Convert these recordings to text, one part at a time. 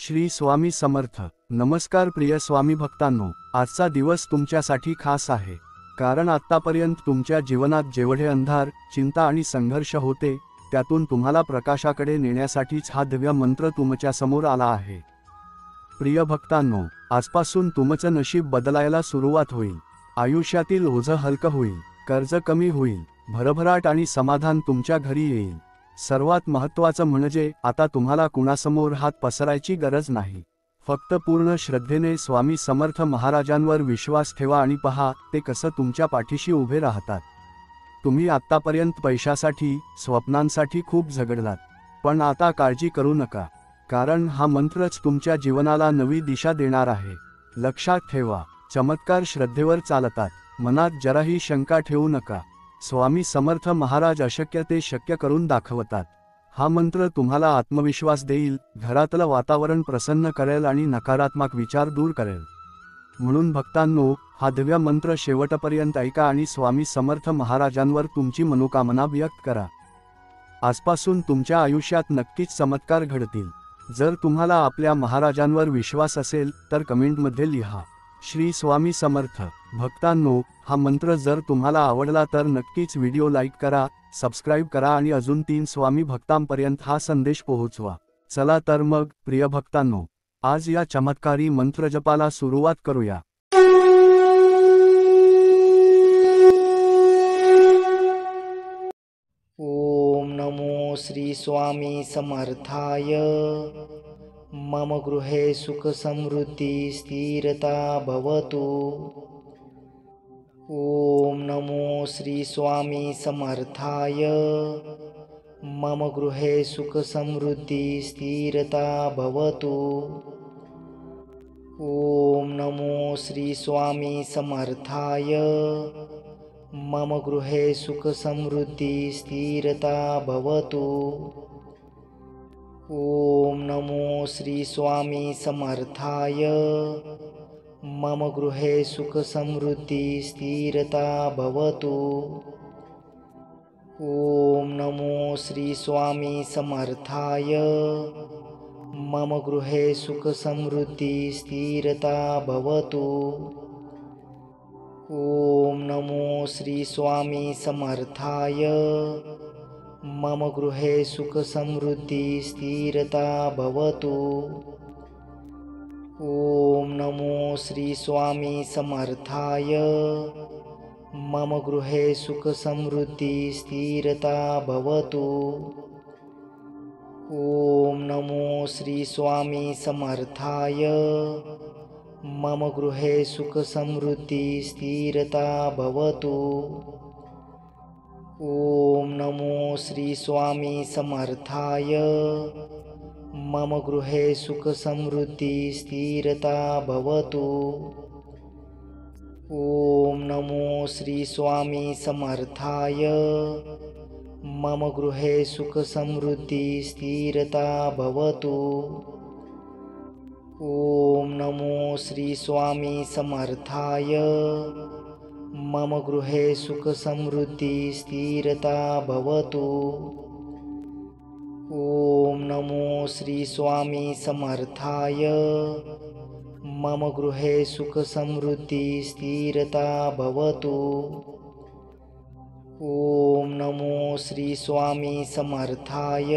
श्री स्वामी समर्थ. नमस्कार प्रिय स्वामी भक्तांनो, आजचा दिवस तुमच्यासाठी खास आहे. कारण आत्तापर्यंत तुमच्या जीवनात जेवढे अंधार, चिंता आणि संघर्ष होते, त्यातून तुम्हाला प्रकाशाकडे नेण्यासाठीच हा दिव्य मंत्र तुमच्या समोर आला आहे. प्रिय भक्तांनो, आजपासून तुमचं नशीब बदलायला सुरुवात होईल. आयुष्यातील ओझं हलकं होईल, कर्ज कमी होईल, भरभराट आणि समाधान तुमच्या घरी येईल. सर्वात महत्त्वाचं म्हणजे आता तुम्हाला कुणासमोर हात पसरायची गरज नाही. फक्त पूर्ण श्रद्धेने स्वामी समर्थ महाराजांवर विश्वास ठेवा आणि पहा ते कसं तुमच्या पाठीशी उभे राहतात. तुम्ही आत्तापर्यंत पैशासाठी, स्वप्नांसाठी खूप झगडलात, पण आता काळजी करू नका, कारण हा मंत्रच तुमच्या जीवनाला नवी दिशा देणार आहे. लक्षात ठेवा, चमत्कार श्रद्धेवर चालतात. मनात जराही शंका ठेवू नका. स्वामी समर्थ महाराज अशक्य ते शक्य करून दाखवतात. हा मंत्र तुम्हाला आत्मविश्वास देईल, घरातलं वातावरण प्रसन्न करेल आणि नकारात्मक विचार दूर करेल. म्हणून भक्तांनो, हा दिव्य मंत्र शेवटपर्यंत ऐका आणि स्वामी समर्थ महाराजांवर तुमची मनोकामना व्यक्त करा. आजपासून तुमच्या आयुष्यात नक्कीच चमत्कार घडतील. जर तुम्हाला आपल्या महाराजांवर विश्वास असेल तर कमेंटमध्ये लिहा, श्री स्वामी समर्थ. भक्तांनो, हा मंत्र जर तुम्हाला आवडला तर नक्कीच व्हिडिओ लाईक करा, सबस्क्राईब करा आणि अजून 3 स्वामी भक्तांपर्यंत हा संदेश पोहोचवा. चला तर मग प्रिय भक्तांनो, आज या चमत्कारी मंत्रजपाला सुरुवात करूया. ओम नमो श्री स्वामी समर्थाय. मम गृहे सुख समृद्धी स्थिरता भवतु. ओम नमो श्री स्वामी समर्थाय. मम गृहे सुख समृद्धी स्थिरता भवतु. ओम नमो श्री स्वामी समर्थाय. मम गृहे सुख समृद्धी स्थिरता भवतु. ओम नमो श्री स्वामी समर्थाय. मम गृहे सुख समृद्धी स्थिरता भवतु. ओम नमो श्री स्वामी समर्थाय. मम गृहे सुख समृद्धी स्थिरता भवतु. ओम नमो श्री स्वामी समर्थाय. मम गृहे सुख समृद्धी स्थिरता भवतु. ओम नमो श्री स्वामी समर्थाय. मम गृहे सुख समृद्धी स्थिरता भवतु. ओम नमो श्री स्वामी समर्थाय. मम गृहे सुख समृद्धी स्थिरता भवतु. ओम नमो श्री स्वामी समर्थाय. मम गृहे सुख समृद्धी स्थिरता भवतु. ओम नमो श्री स्वामी समर्थाय. मम गृहे सुख समृद्धी स्थिरता भवतु. ओम नमो श्री स्वामी समर्थाय. मम गृहे सुख समृद्धी स्थिरता भवतु. ओम नमो श्री स्वामी समर्थाय. मम गृहे सुख समृद्धी स्थिरता भवतु. ओम नमो श्री स्वामी समर्थाय.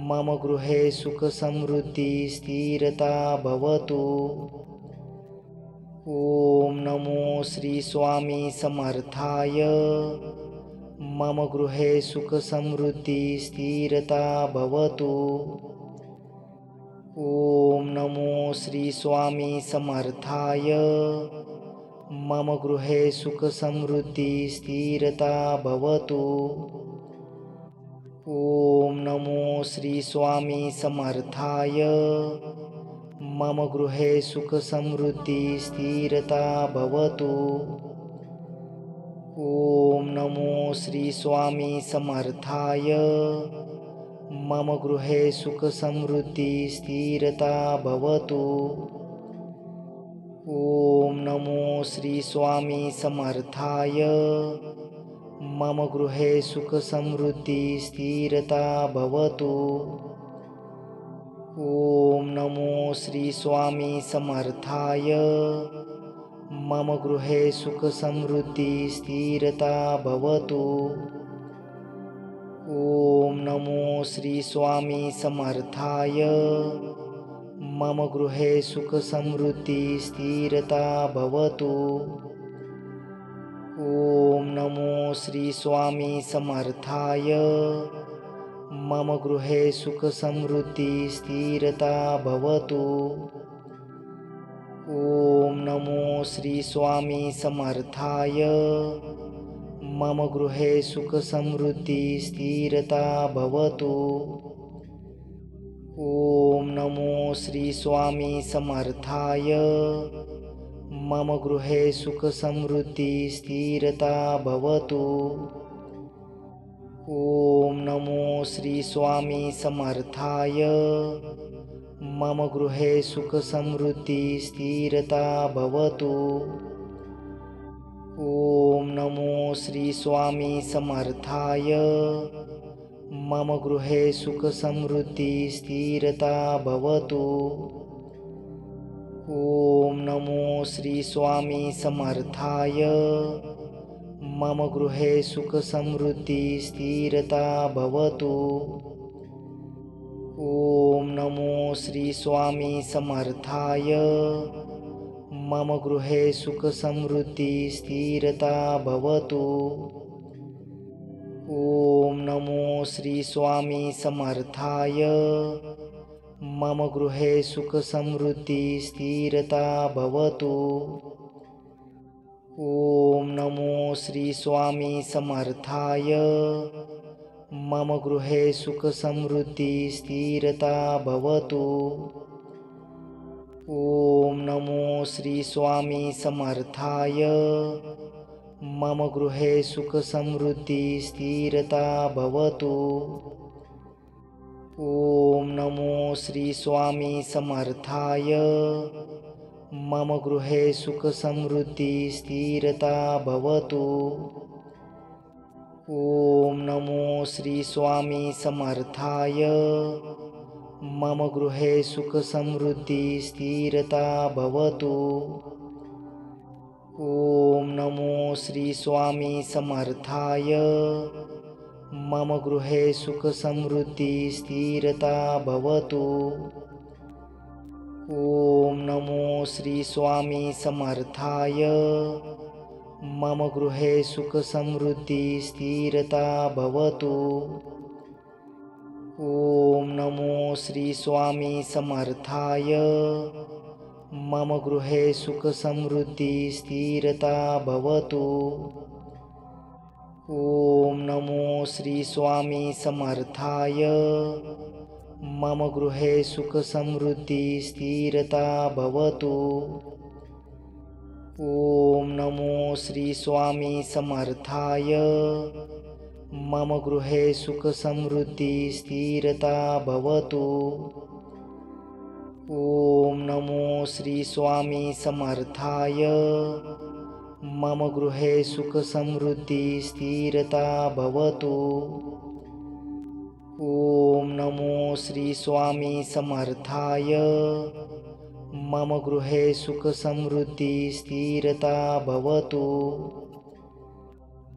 मम गृहे सुख समृद्धी स्थिरता भवतु. ओम नमो श्री स्वामी समर्थाय. मम गृहे सुख समृद्धी स्थिरता भवतु. ओम नमो श्री स्वामी समर्थाय. मम गृहे सुख समृद्धी स्थिरता भवतु. ओम नमो श्री स्वामी समर्थाय. मम गृहे सुख समृद्धी स्थिरता भवतु. ओम नमो श्री स्वामी समर्थाय. मम गृहे सुख समृद्धी स्थिरता भवतु. ओम नमो श्री स्वामी समर्थाय. मम गृहे सुख समृद्धी स्थिरता भवतु. ॐ नमो श्री स्वामी समर्थाय. मम गृहे सुख समृद्धी स्थिरता भवतु. ॐ नमो श्री स्वामी समर्थाय. मम गृहे सुख समृद्धी स्थिरता भवतु. ॐ नमो श्री स्वामी समर्थाय. मम गृहे सुख समृद्धी स्थिरता भवतु. ॐ नमो श्री स्वामी समर्थाय. मम गृहे सुख समृद्धी स्थिरता भवतु. ॐ नमो श्री स्वामी समर्थाय. मम गृहे सुख समृद्धी स्थिरता भवतु. ॐ नमो श्री स्वामी समर्थाय. मम गृहे सुख समृद्धी स्थिरता भवतु. ॐ नमो श्री स्वामी समर्थाय. मम गृहे सुख समृद्धी स्थिरता भवतु. ॐ नमो श्री स्वामी समर्थाय. मम गृहे सुख समृद्धी स्थिरता भवतु. ॐ नमो श्री स्वामी समर्थाय. मम गृहे सुख समृद्धी स्थिरता भवतु. ॐ नमो श्री स्वामी समर्थाय. मम गृहे सुख समृद्धी स्थिरता भवतु. ॐ नमो श्री स्वामी समर्थाय. मम गृहे सुख समृद्धी स्थिरता भवतु. ॐ नमो श्री स्वामी समर्थाय. मम गृहे सुख समृद्धी स्थिरता भवतु. ॐ नमो श्री स्वामी समर्थाय. मम गृहे सुख समृद्धी स्थिरता भवतु. ॐ नमो श्री स्वामी समर्थाय. मम गृहे सुख समृद्धी स्थिरता भवतु. ॐ नमो श्री स्वामी समर्थाय. मम गृहे सुख समृद्धी स्थिरता भवतु. ॐ नमो श्री स्वामी समर्थाय. मम गृहे सुख समृद्धी स्थिरता भवतु. ॐ नमो श्री स्वामी समर्थाय. मम गृहे सुख समृद्धी स्थिरता भवतु. ॐ नमो श्री स्वामी समर्थाय. मम गृहे सुख समृद्धी स्थिरता भवतु. ॐ नमो श्री स्वामी समर्थाय. मम गृहे सुख समृद्धी स्थिरता भवतु. ॐ नमो श्री स्वामी समर्थाय. मम गृहे सुख समृद्धी स्थिरता भवतु. ॐ नमो श्री स्वामी समर्थाय. मम गृहे सुख समृद्धी स्थिरता भवतु.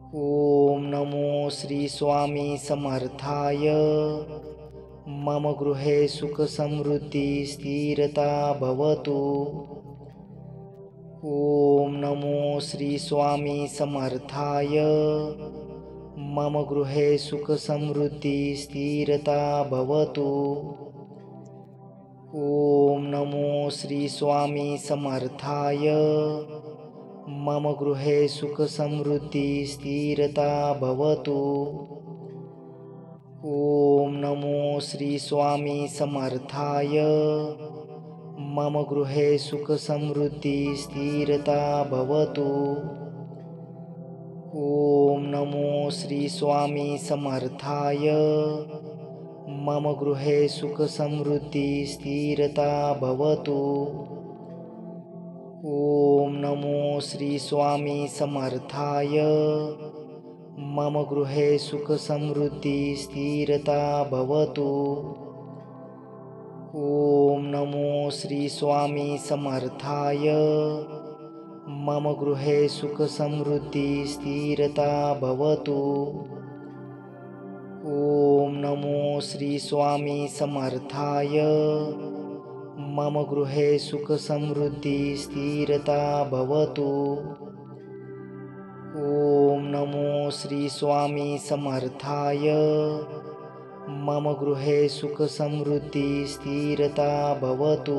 ॐ नमो श्री स्वामी समर्थाय. मम गृहे सुख समृद्धी स्थिरता भवतु. ॐ नमो श्री स्वामी समर्थाय. मम गृहे सुख समृद्धी स्थिरता भवतु. ॐ नमो श्री स्वामी समर्थाय. मम गृहे सुख समृद्धी स्थिरता भवतु. ॐ नमो श्री स्वामी समर्थाय. मम गृहे सुख समृद्धी स्थिरता भवतु. ॐ नमो श्री स्वामी समर्थाय. मम गृहे सुख समृद्धी स्थिरता भवतु. ॐ नमो श्री स्वामी समर्थाय. मम गृहे सुख समृद्धी स्थिरता भवतु. ॐ नमो श्री स्वामी समर्थाय. मम गृहे सुख समृद्धी स्थिरता भवतु. ॐ नमो श्री स्वामी समर्थाय. मम गृहे सुख समृद्धी स्थिरता भवतु. ॐ नमो श्री स्वामी समर्थाय. मम गृहे सुख समृद्धी स्थिरता भवतु.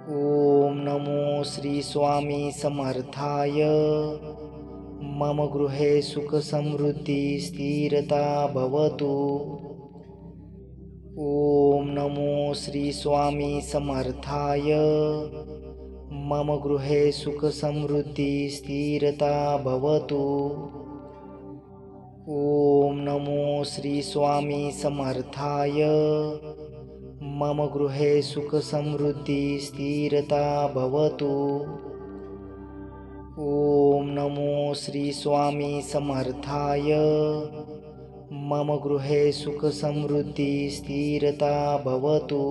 ॐ नमो श्री स्वामी समर्थाय. मम गृहे सुख समृद्धी स्थिरता भवतु. ॐ नमो श्री स्वामी समर्थाय. मम गृहे सुख समृद्धी स्थिरता भवतु. ॐ नमो श्री स्वामी समर्थाय. मम गृहे सुख समृद्धी स्थिरता भवतु. ॐ नमो श्री स्वामी समर्थाय. मम गृहे सुख समृद्धी स्थिरता भवतु.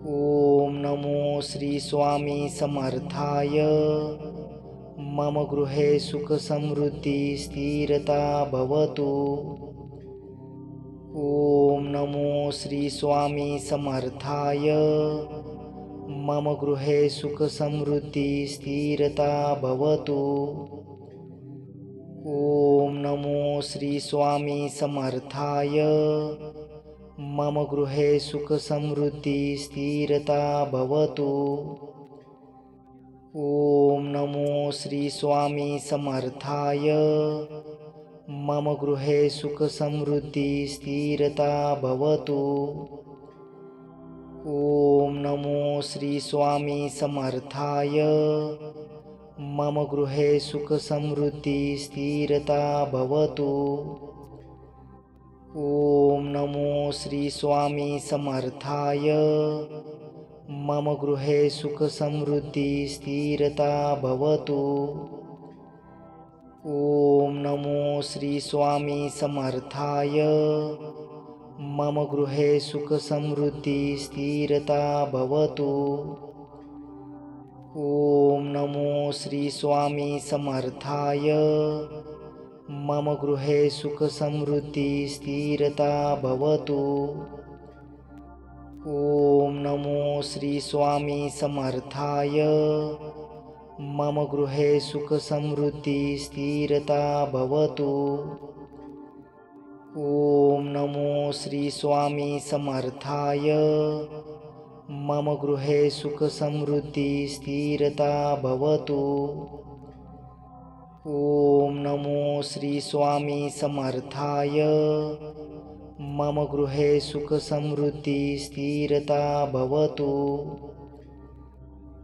ॐ नमो श्री स्वामी समर्थाय. मम गृहे सुख समृद्धी स्थिरता भवतु. ॐ नमो श्री स्वामी समर्थाय. मम गृहे सुख समृद्धी स्थिरता भवतु. ॐ नमो श्री स्वामी समर्थाय. मम गृहे सुख समृद्धी स्थिरता भवतु. ॐ नमो श्री स्वामी समर्थाय. मम गृहे सुख समृद्धी स्थिरता भवतु. ॐ नमो श्री स्वामी समर्थाय. मम गृहे सुख समृद्धी स्थिरता भवतु. ॐ नमो श्री स्वामी समर्थाय. मम गृहे सुख समृद्धी स्थिरता भवतु. ॐ नमो श्री स्वामी समर्थाय. मम गृहे सुख समृद्धी स्थिरता भवतु. ॐ नमो श्री स्वामी समर्थाय. मम गृहे सुख समृद्धी स्थिरता भवतु. ॐ नमो श्री स्वामी समर्थाय. मम गृहे सुख समृद्धी स्थिरता भवतु. ॐ नमो श्री स्वामी समर्थाय. मम गृहे सुख समृद्धी स्थिरता भवतु. ॐ नमो श्री स्वामी समर्थाय. मम गृहे सुख समृद्धी स्थिरता भवतु.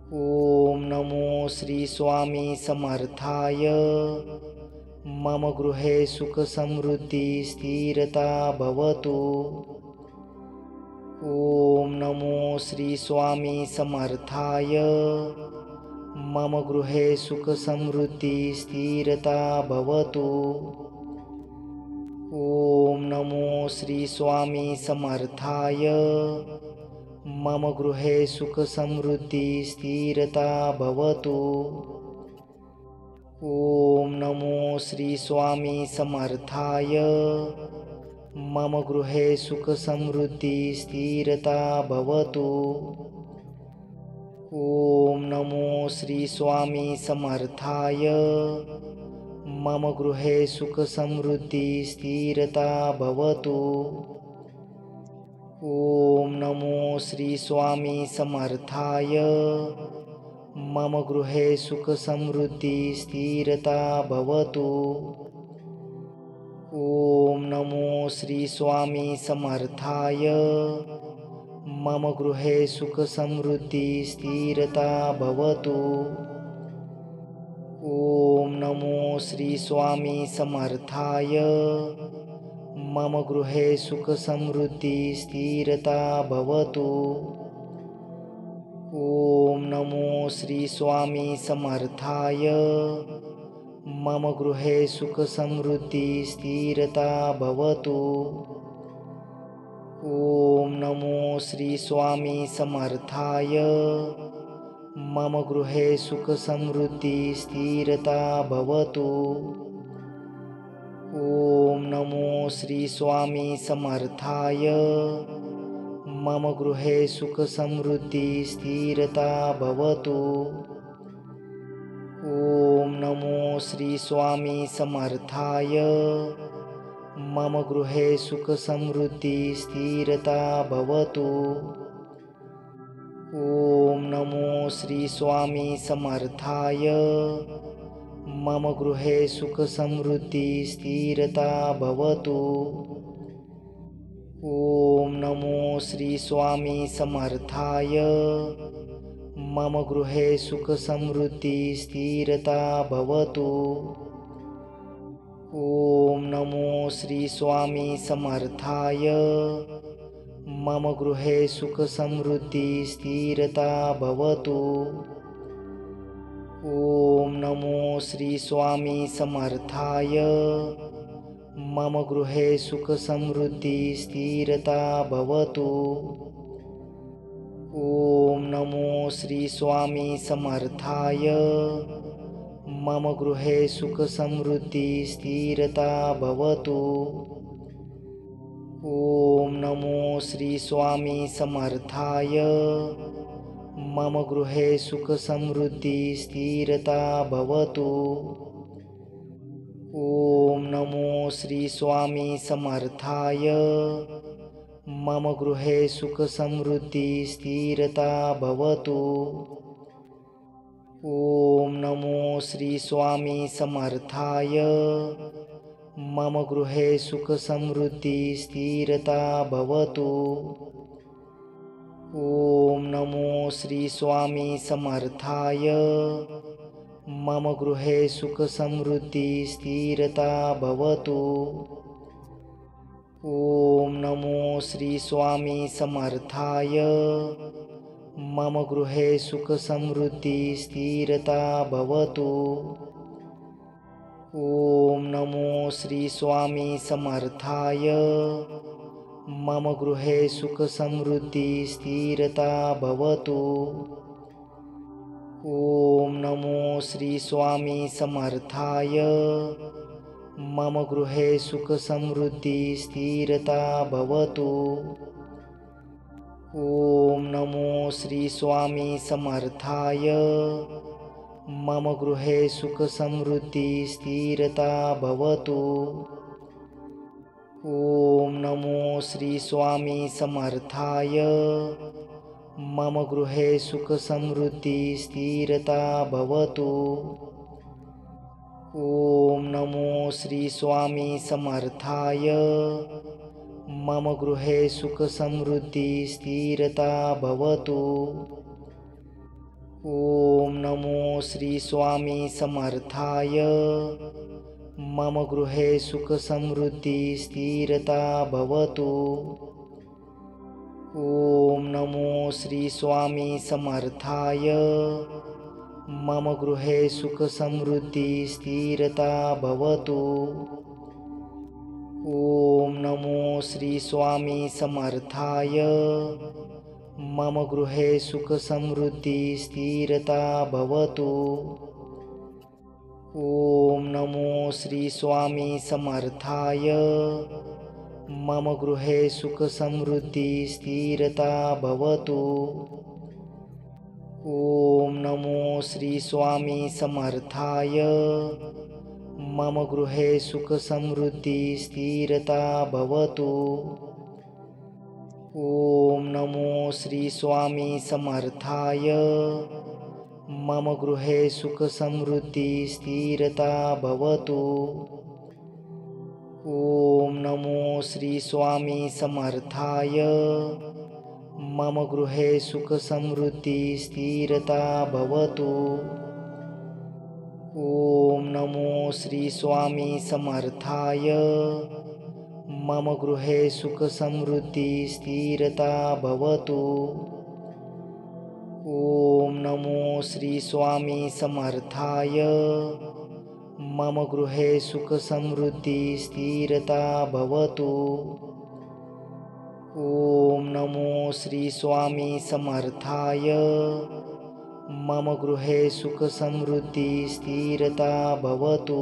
ॐ नमो श्री स्वामी समर्थाय. मम गृहे सुख समृद्धी स्थिरता भवतु. ॐ नमो श्री स्वामी समर्थाय. मम गृहे सुख समृद्धी स्थिरता भवतु. ॐ नमो श्री स्वामी समर्थाय. मम गृहे सुख समृद्धी स्थिरता भवतु. ॐ नमो श्री स्वामी समर्थाय. मम गृहे सुख समृद्धी स्थिरता भवतु. ॐ नमो श्री स्वामी समर्थाय. मम गृहे सुख समृद्धी स्थिरता भवतु. ॐ नमो श्री स्वामी समर्थाय. मम गृहे सुख समृद्धी स्थिरता भवतु. ॐ नमो श्री स्वामी समर्थाय. मम गृहे सुख समृद्धी स्थिरता भवतु. ॐ नमो श्री स्वामी समर्थाय. मम गृहे सुख समृद्धी स्थिरता भवतु. ॐ नमो श्री स्वामी समर्थाय. मम गृहे सुख समृद्धी स्थिरता भवतु. ॐ नमो श्री स्वामी समर्थाय। मम गृहे सुख समृद्धी स्थिरता भवतु। ॐ नमो श्री स्वामी समर्थाय। मम गृहे सुख समृद्धी स्थिरता भवतु। ॐ नमो श्री स्वामी समर्थाय। मम गृहे सुख समृद्धी स्थिरता भवतु। ॐ नमो श्री स्वामी समर्थाय। मम गृहे सुख समृद्धी स्थिरता भवतु। ॐ नमो श्री स्वामी समर्थाय। मम गृहे सुख समृद्धी स्थिरता भवतु। ॐ नमो श्री स्वामी समर्थाय। मम गृहे सुख समृद्धी स्थिरता भवतु। ॐ नमो श्री स्वामी समर्थाय। मम गृहे सुख समृद्धी स्थिरता भवतु। ॐ नमो श्री स्वामी समर्थाय। मम गृहे सुख समृद्धी स्थिरता भवतु। ॐ नमो श्री स्वामी समर्थाय। मम गृहे सुख समृद्धी स्थिरता भवतु। ॐ नमो श्री स्वामी समर्थाय। मम गृहे सुख समृद्धी स्थिरता भवतु। ॐ नमो श्री स्वामी समर्थाय। मम गृहे सुख समृद्धी स्थिरता भवतु। ॐ नमो श्री स्वामी समर्थाय। मम गृहे सुख समृद्धी स्थिरता भवतु। ॐ नमो श्री स्वामी समर्थाय। मम गृहे सुख समृद्धी स्थिरता भवतु। ॐ नमो श्री स्वामी समर्थाय। मम गृहे सुख समृद्धी स्थिरता भवतु। ॐ नमो श्री स्वामी समर्थाय। मम गृहे सुख समृद्धी स्थिरता भवतु। ॐ नमो श्री स्वामी समर्थाय। मम गृहे सुख समृद्धी स्थिरता भवतु। ॐ नमो श्री स्वामी समर्थाय। मम गृहे सुख समृद्धी स्थिरता भवतु। ॐ नमो श्री स्वामी समर्थाय। मम गृहे सुख समृद्धी स्थिरता भवतु। ॐ नमो श्री स्वामी समर्थाय। मम गृहे सुख समृद्धी स्थिरता भवतु। ॐ नमो श्री स्वामी समर्थाय। मम गृहे सुख समृद्धी स्थिरता भवतु। ॐ नमो श्री स्वामी समर्थाय। मम गृहे सुख समृद्धी स्थिरता भवतु। ॐ नमो श्री स्वामी समर्थाय। मम गृहे सुख समृद्धी स्थिरता भवतु। ॐ नमो श्री स्वामी समर्थाय। मम गृहे सुख समृद्धी स्थिरता भवतु। ॐ नमो श्री स्वामी समर्थाय। मम गृहे सुख समृद्धी स्थिरता भवतु। ॐ नमो श्री स्वामी समर्थाय। मम गृहे सुख समृद्धी स्थिरता भवतु। ॐ नमो श्री स्वामी समर्थाय। मम गृहे सुख समृद्धी स्थिरता भवतु। ॐ नमो श्री स्वामी समर्थाय। मम गृहे सुख समृद्धी स्थिरता भवतु। ॐ नमो श्री स्वामी समर्थाय मम गृहे सुखसमृद्धी स्थिरता भवतु।